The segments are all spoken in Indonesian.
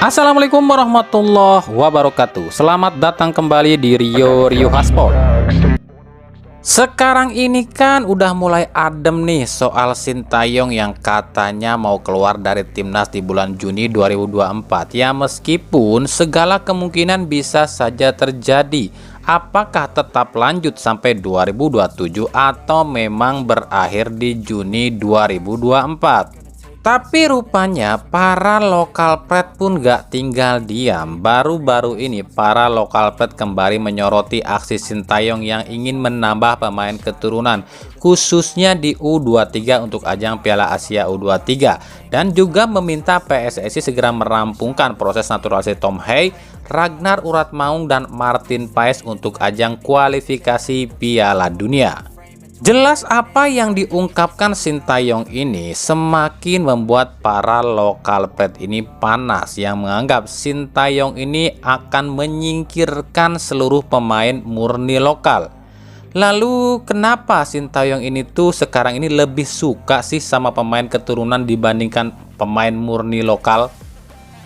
Assalamualaikum warahmatullahi wabarakatuh. Selamat datang kembali di Rio Hotspot. Sekarang ini kan udah mulai adem nih soal Sintayong yang katanya mau keluar dari timnas di bulan Juni 2024. Ya meskipun segala kemungkinan bisa saja terjadi. Apakah tetap lanjut sampai 2027 atau memang berakhir di Juni 2024? Tapi rupanya para lokal pret pun gak tinggal diam. Baru-baru ini para lokal pret kembali menyoroti aksi Sintayong yang ingin menambah pemain keturunan, khususnya di U23 untuk ajang Piala Asia U23, dan juga meminta PSSI segera merampungkan proses naturalisasi Tom Hey, Ragnar Uratmaung, dan Martin Paes untuk ajang kualifikasi Piala Dunia. Jelas apa yang diungkapkan Sintayong ini semakin membuat para lokal pret ini panas, yang menganggap Sintayong ini akan menyingkirkan seluruh pemain murni lokal. Lalu kenapa Sintayong ini tuh sekarang ini lebih suka sih sama pemain keturunan dibandingkan pemain murni lokal?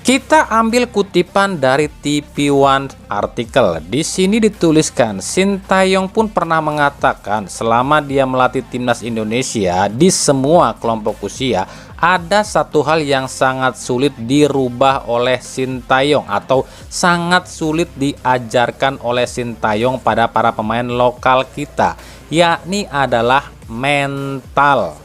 Kita ambil kutipan dari TV One artikel. Di sini dituliskan, Sintayong pun pernah mengatakan selama dia melatih timnas Indonesia di semua kelompok usia, ada satu hal yang sangat sulit dirubah oleh Sintayong atau sangat sulit diajarkan oleh Sintayong pada para pemain lokal kita, yakni adalah mental.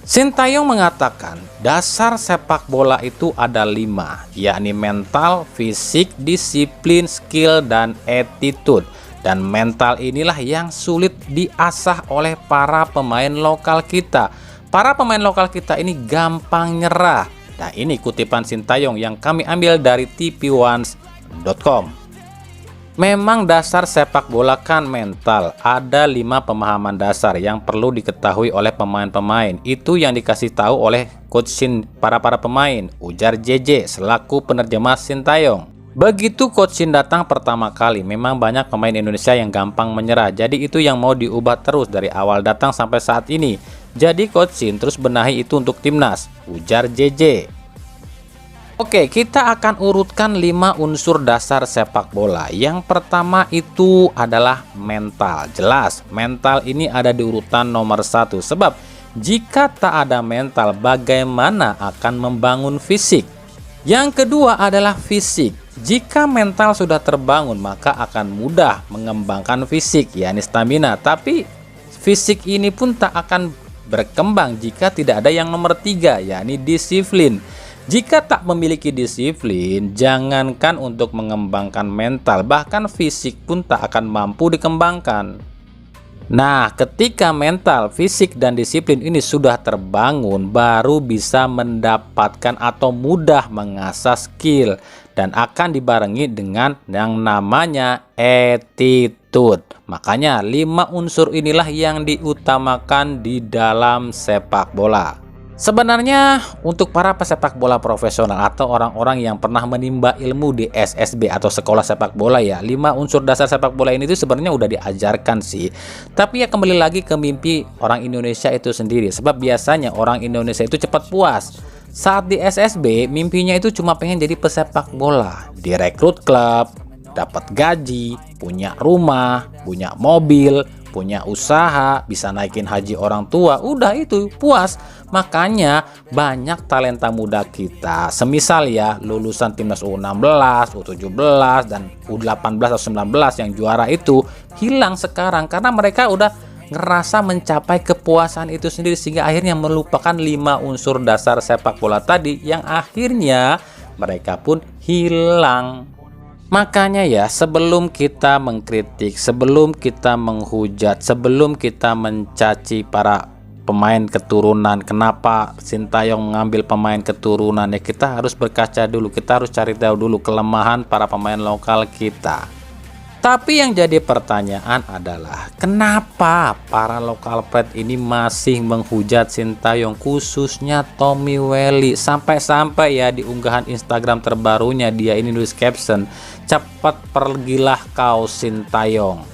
Sintayong mengatakan dasar sepak bola itu ada 5, yakni mental, fisik, disiplin, skill, dan attitude. Dan mental inilah yang sulit diasah oleh para pemain lokal kita. Para pemain lokal kita ini gampang nyerah. Nah, ini kutipan Sintayong yang kami ambil dari tvone.com. Memang dasar sepak bola kan mental. Ada 5 pemahaman dasar yang perlu diketahui oleh pemain-pemain. Itu yang dikasih tahu oleh coach Shin para pemain, ujar JJ selaku penerjemah Sintayong. Begitu coach Shin datang pertama kali, memang banyak pemain Indonesia yang gampang menyerah. Jadi itu yang mau diubah terus dari awal datang sampai saat ini. Jadi coach Shin terus benahi itu untuk timnas, ujar JJ. Oke, kita akan urutkan 5 unsur dasar sepak bola. Yang pertama itu adalah mental. Jelas, mental ini ada di urutan nomor 1. Sebab jika tak ada mental, bagaimana akan membangun fisik? Yang kedua adalah fisik. Jika mental sudah terbangun, maka akan mudah mengembangkan fisik, yakni stamina. Tapi fisik ini pun tak akan berkembang jika tidak ada yang nomor 3, yakni disiplin. Jika tak memiliki disiplin, jangankan untuk mengembangkan mental, bahkan fisik pun tak akan mampu dikembangkan. Nah, ketika mental, fisik, dan disiplin ini sudah terbangun, baru bisa mendapatkan atau mudah mengasah skill, dan akan dibarengi dengan yang namanya attitude. Makanya 5 unsur inilah yang diutamakan di dalam sepak bola. Sebenarnya untuk para pesepak bola profesional atau orang-orang yang pernah menimba ilmu di SSB atau sekolah sepak bola, ya 5 unsur dasar sepak bola ini tuh sebenarnya udah diajarkan sih. Tapi ya kembali lagi ke mimpi orang Indonesia itu sendiri. Sebab biasanya orang Indonesia itu cepat puas. Saat di SSB mimpinya itu cuma pengen jadi pesepak bola, direkrut klub, dapat gaji, punya rumah, punya mobil, punya usaha, bisa naikin haji orang tua, udah itu puas. Makanya banyak talenta muda kita, semisal ya lulusan timnas U16, U17, dan U18 atau 19 yang juara itu hilang sekarang karena mereka udah ngerasa mencapai kepuasan itu sendiri, sehingga akhirnya melupakan 5 unsur dasar sepak bola tadi yang akhirnya mereka pun hilang. Makanya ya, sebelum kita mengkritik, sebelum kita menghujat, sebelum kita mencaci para pemain keturunan, kenapa Sintayong mengambil pemain keturunan, ya kita harus berkaca dulu, kita harus cari tahu dulu kelemahan para pemain lokal kita. Tapi yang jadi pertanyaan adalah kenapa para lokal pret ini masih menghujat Sintayong, khususnya Tommy Welly, sampai-sampai ya di unggahan Instagram terbarunya dia ini nulis caption, "Cepat pergilah kau Sintayong."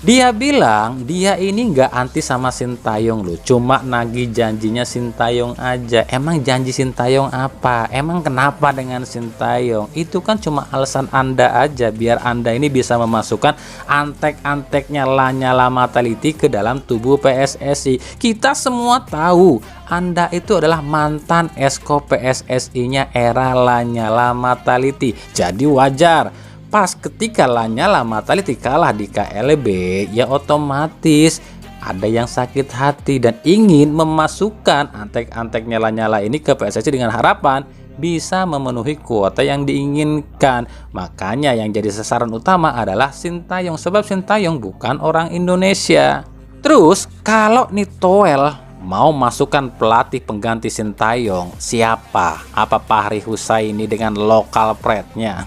Dia bilang dia ini nggak anti sama Sintayong loh, cuma nagih janjinya Sintayong aja. Emang janji Sintayong apa? Emang kenapa dengan Sintayong? Itu kan cuma alasan Anda aja biar Anda ini bisa memasukkan antek-anteknya Lanyala Mataliti ke dalam tubuh PSSI. Kita semua tahu Anda itu adalah mantan esko PSSI-nya era Lanyala Mataliti. Jadi wajar pas ketika Lanyala Mataliti kalah di KLB, ya otomatis ada yang sakit hati dan ingin memasukkan antek-anteknya Lanyala ini ke PSSI dengan harapan bisa memenuhi kuota yang diinginkan. Makanya yang jadi sasaran utama adalah Sintayong, sebab Sintayong bukan orang Indonesia. Terus kalau nih Toel mau masukkan pelatih pengganti Sintayong, siapa? Apa Fahri Husaini dengan lokal pride-nya?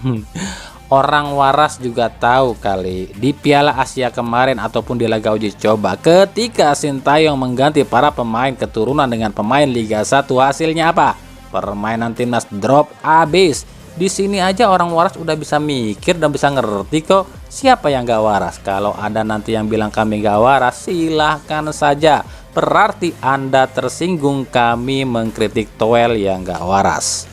Orang waras juga tahu kali di Piala Asia kemarin ataupun di laga uji coba ketika Sintayong mengganti para pemain keturunan dengan pemain Liga 1, hasilnya apa? Permainan timnas drop abis. Di sini aja orang waras udah bisa mikir dan bisa ngerti kok siapa yang gak waras. Kalau ada nanti yang bilang kami gak waras, silahkan saja. Berarti Anda tersinggung kami mengkritik Toel yang gak waras.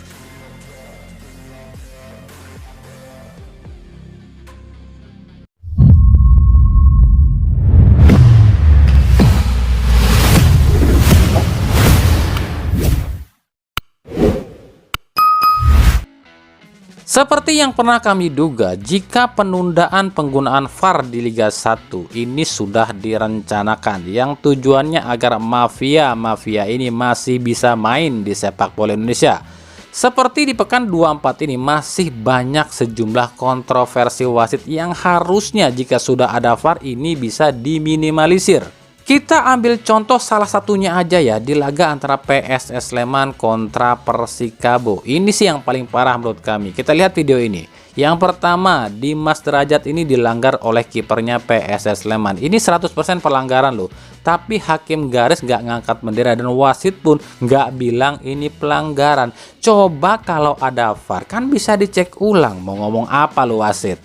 Seperti yang pernah kami duga, jika penundaan penggunaan VAR di Liga 1 ini sudah direncanakan yang tujuannya agar mafia-mafia ini masih bisa main di sepak bola Indonesia. Seperti di pekan 24 ini masih banyak sejumlah kontroversi wasit yang harusnya jika sudah ada VAR ini bisa diminimalisir. Kita ambil contoh salah satunya aja ya di laga antara PSS Sleman kontra Persikabo. Ini sih yang paling parah menurut kami. Kita lihat video ini. Yang pertama, Dimas Derajat ini dilanggar oleh kipernya PSS Sleman. Ini 100% pelanggaran loh. Tapi hakim garis nggak ngangkat bendera dan wasit pun nggak bilang ini pelanggaran. Coba kalau ada VAR kan bisa dicek ulang. Mau ngomong apa lo wasit?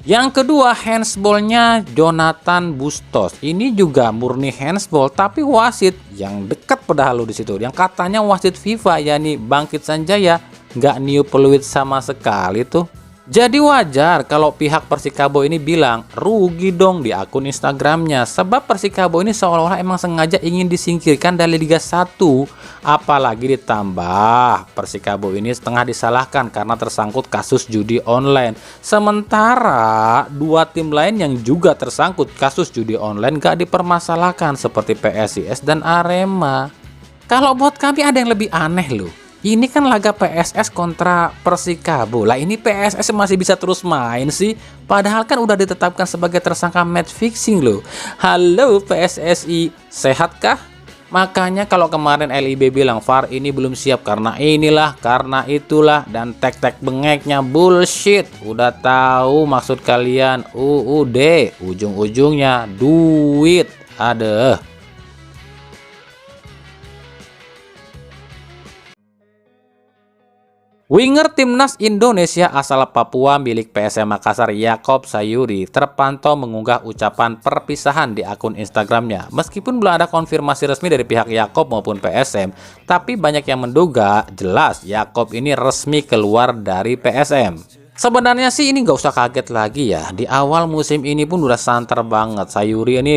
Yang kedua, handsballnya Jonathan Bustos. Ini juga murni handsball, tapi wasit yang dekat padahal lo di situ. Yang katanya wasit FIFA, yakni Bangkit Sanjaya, nggak niup peluit sama sekali tuh. Jadi wajar kalau pihak Persikabo ini bilang rugi dong di akun Instagramnya, sebab Persikabo ini seolah-olah emang sengaja ingin disingkirkan dari Liga 1. Apalagi ditambah Persikabo ini setengah disalahkan karena tersangkut kasus judi online. Sementara dua tim lain yang juga tersangkut kasus judi online gak dipermasalahkan seperti PSIS dan Arema. Kalau buat kami ada yang lebih aneh loh. Ini kan laga PSS kontra Persikabo. Lah ini PSS masih bisa terus main sih. Padahal kan udah ditetapkan sebagai tersangka match fixing loh. Halo PSSI, sehatkah? Makanya kalau kemarin LIB bilang VAR ini belum siap karena inilah, karena itulah, dan tek-tek bengeknya bullshit. Udah tahu maksud kalian UUD, ujung-ujungnya duit. Adeh. Winger timnas Indonesia asal Papua milik PSM Makassar Yaakob Sayuri terpantau mengunggah ucapan perpisahan di akun Instagramnya. Meskipun belum ada konfirmasi resmi dari pihak Yaakob maupun PSM, tapi banyak yang menduga jelas Yaakob ini resmi keluar dari PSM. Sebenarnya sih ini nggak usah kaget lagi ya. Di awal musim ini pun udah santer banget.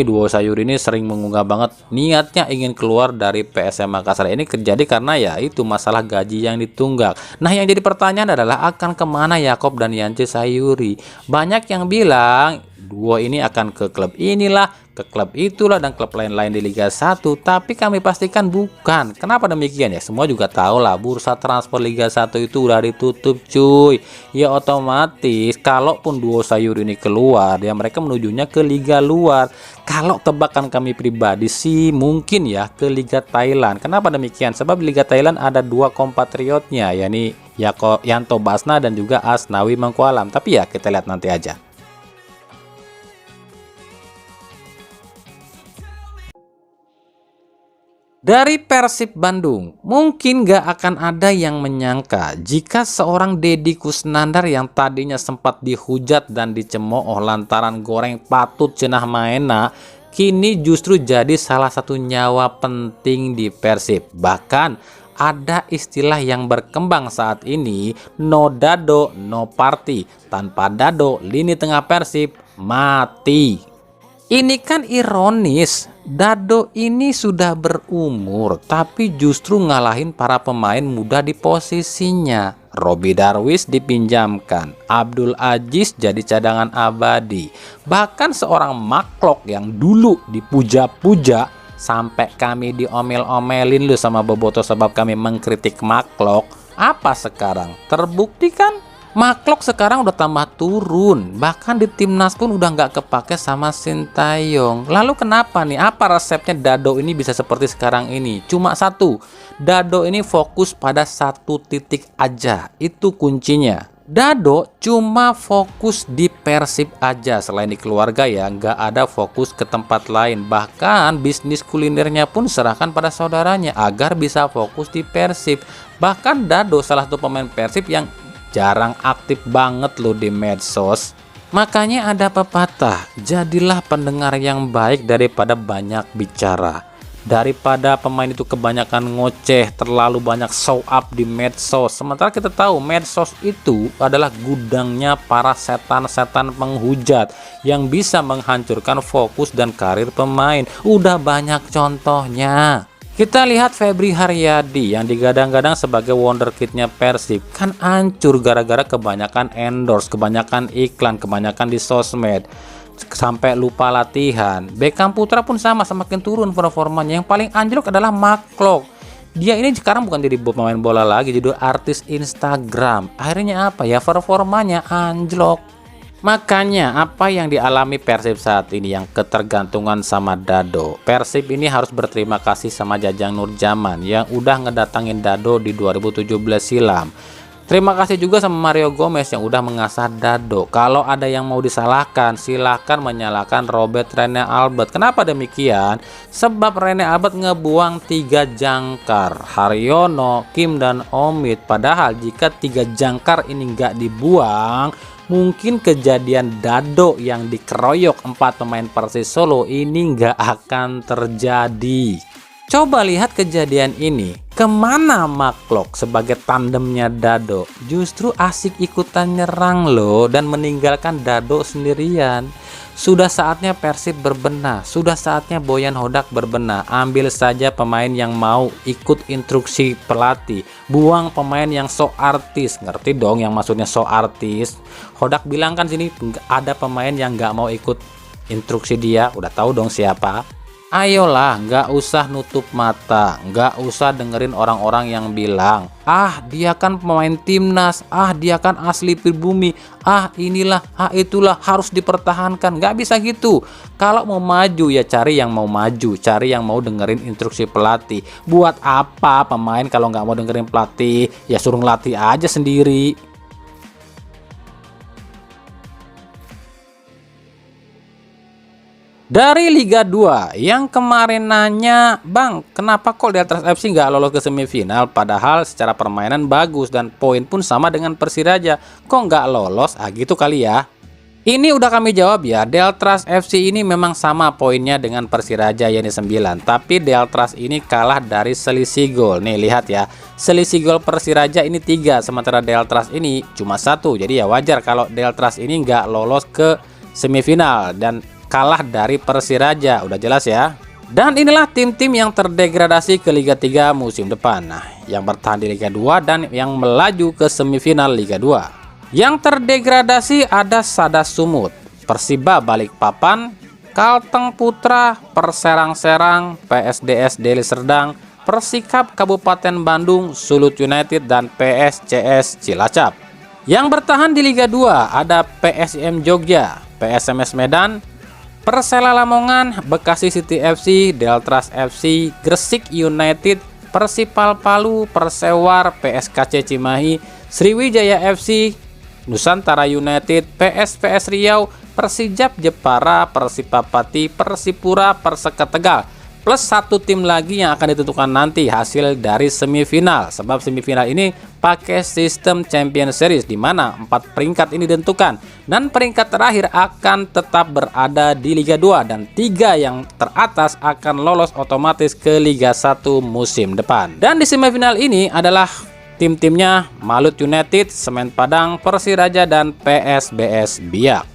Duo Sayuri ini sering mengunggah banget niatnya ingin keluar dari PSM Makassar. Ini terjadi karena ya itu masalah gaji yang ditunggak. Nah yang jadi pertanyaan adalah akan kemana Yaakob dan Yance Sayuri? Banyak yang bilang duo ini akan ke klub inilah, ke klub itulah, dan klub lain-lain di Liga 1. Tapi kami pastikan bukan. Kenapa demikian ya? Semua juga tahu lah bursa transfer Liga 1 itu udah ditutup cuy. Ya otomatis kalaupun duo Sayuri ini keluar, ya mereka menujunya ke liga luar. Kalau tebakan kami pribadi sih mungkin ya ke Liga Thailand. Kenapa demikian? Sebab di Liga Thailand ada dua kompatriotnya, yakni Yanto Basna dan juga Asnawi Mangkualam. Tapi ya kita lihat nanti aja. Dari Persib Bandung, mungkin gak akan ada yang menyangka jika seorang Deddy Kusnandar yang tadinya sempat dihujat dan dicemooh lantaran goreng patut cenah maena, kini justru jadi salah satu nyawa penting di Persib. Bahkan ada istilah yang berkembang saat ini, no Dado, no party. Tanpa Dado, lini tengah Persib mati. Ini kan ironis, Dado ini sudah berumur tapi justru ngalahin para pemain muda di posisinya. Robby Darwish dipinjamkan, Abdul Aziz jadi cadangan abadi. Bahkan seorang Maklok yang dulu dipuja-puja sampai kami diomel-omelin lu sama Boboto sebab kami mengkritik Maklok. Apa sekarang? Terbukti kan? Maklok sekarang udah tambah turun, bahkan di timnas pun udah nggak kepake sama Sintayong. Lalu kenapa nih? Apa resepnya Dado ini bisa seperti sekarang ini? Cuma satu, Dado ini fokus pada satu titik aja, itu kuncinya. Dado cuma fokus di Persib aja, selain di keluarga ya, nggak ada fokus ke tempat lain. Bahkan bisnis kulinernya pun serahkan pada saudaranya agar bisa fokus di Persib. Bahkan Dado salah satu pemain Persib yang jarang aktif banget loh di medsos. Makanya ada pepatah, jadilah pendengar yang baik daripada banyak bicara. Daripada pemain itu kebanyakan ngoceh, terlalu banyak show up di medsos. Sementara kita tahu medsos itu adalah gudangnya para setan-setan penghujat yang bisa menghancurkan fokus dan karir pemain. Udah banyak contohnya. Kita lihat Febri Haryadi yang digadang-gadang sebagai wonderkidnya Persib kan hancur gara-gara kebanyakan endorse, kebanyakan iklan, kebanyakan di sosmed, sampai lupa latihan. Beckham Putra pun sama, semakin turun performanya. Yang paling anjlok adalah Maklok. Dia ini sekarang bukan jadi pemain bola lagi, jadi artis Instagram. Akhirnya apa ya, performanya anjlok. Makanya apa yang dialami Persib saat ini yang ketergantungan sama Dado. Persib ini harus berterima kasih sama Jajang Nurjaman yang udah ngedatangin Dado di 2017 silam. Terima kasih juga sama Mario Gomez yang udah mengasah Dado. Kalau ada yang mau disalahkan, silahkan menyalahkan Robert Rene Albert. Kenapa demikian? Sebab Rene Albert ngebuang 3 jangkar, Haryono, Kim, dan Omid. Padahal jika 3 jangkar ini nggak dibuang, mungkin kejadian Dado yang dikeroyok 4 pemain Persis Solo ini nggak akan terjadi. Coba lihat kejadian ini. Kemana Maklok sebagai tandemnya Dado? Justru asik ikutan nyerang loh dan meninggalkan Dado sendirian. Sudah saatnya Persib berbenah. Sudah saatnya Boyan Hodak berbenah. Ambil saja pemain yang mau ikut instruksi pelatih. Buang pemain yang so artis. Ngerti dong yang maksudnya so artis. Hodak bilang kan sini ada pemain yang nggak mau ikut instruksi dia. Udah tahu dong siapa. Ayolah, nggak usah nutup mata, nggak usah dengerin orang-orang yang bilang, ah dia kan pemain timnas, ah dia kan asli pribumi, ah inilah, ah itulah harus dipertahankan. Nggak bisa gitu. Kalau mau maju ya cari yang mau maju, cari yang mau dengerin instruksi pelatih. Buat apa pemain kalau nggak mau dengerin pelatih, ya suruh ngelatih aja sendiri. Dari Liga 2 yang kemarin nanya, Bang, kenapa kok Deltras FC nggak lolos ke semifinal? Padahal secara permainan bagus dan poin pun sama dengan Persiraja. Kok nggak lolos? Ah gitu kali ya. Ini udah kami jawab ya, Deltras FC ini memang sama poinnya dengan Persiraja yakni 9. Tapi Deltras ini kalah dari selisih gol. Nih lihat ya, selisih gol Persiraja ini 3, sementara Deltras ini cuma 1. Jadi ya wajar kalau Deltras ini nggak lolos ke semifinal dan kalah dari Persiraja, udah jelas ya. Dan inilah tim-tim yang terdegradasi ke Liga 3 musim depan. Nah, yang bertahan di Liga 2 dan yang melaju ke semifinal Liga 2. Yang terdegradasi ada Sada Sumut, Persiba Balikpapan, Kalteng Putra, Perserang-Serang, PSDS Deli Serdang, Persikap Kabupaten Bandung, Sulut United, dan PSCS Cilacap. Yang bertahan di Liga 2 ada PSM Jogja, PSMS Medan, Persela Lamongan, Bekasi City FC, Deltras FC, Gresik United, Persipal Palu, Persewar, PSKC Cimahi, Sriwijaya FC, Nusantara United, PSPS Riau, Persijap Jepara, Persipapati, Persipura, Perseka Tegal, plus 1 tim lagi yang akan ditentukan nanti hasil dari semifinal. Sebab semifinal ini pakai sistem Champion Series di mana 4 peringkat ini ditentukan dan peringkat terakhir akan tetap berada di Liga 2 dan 3 yang teratas akan lolos otomatis ke Liga 1 musim depan. Dan di semifinal ini adalah tim-timnya Malut United, Semen Padang, Persiraja dan PSBS Biak.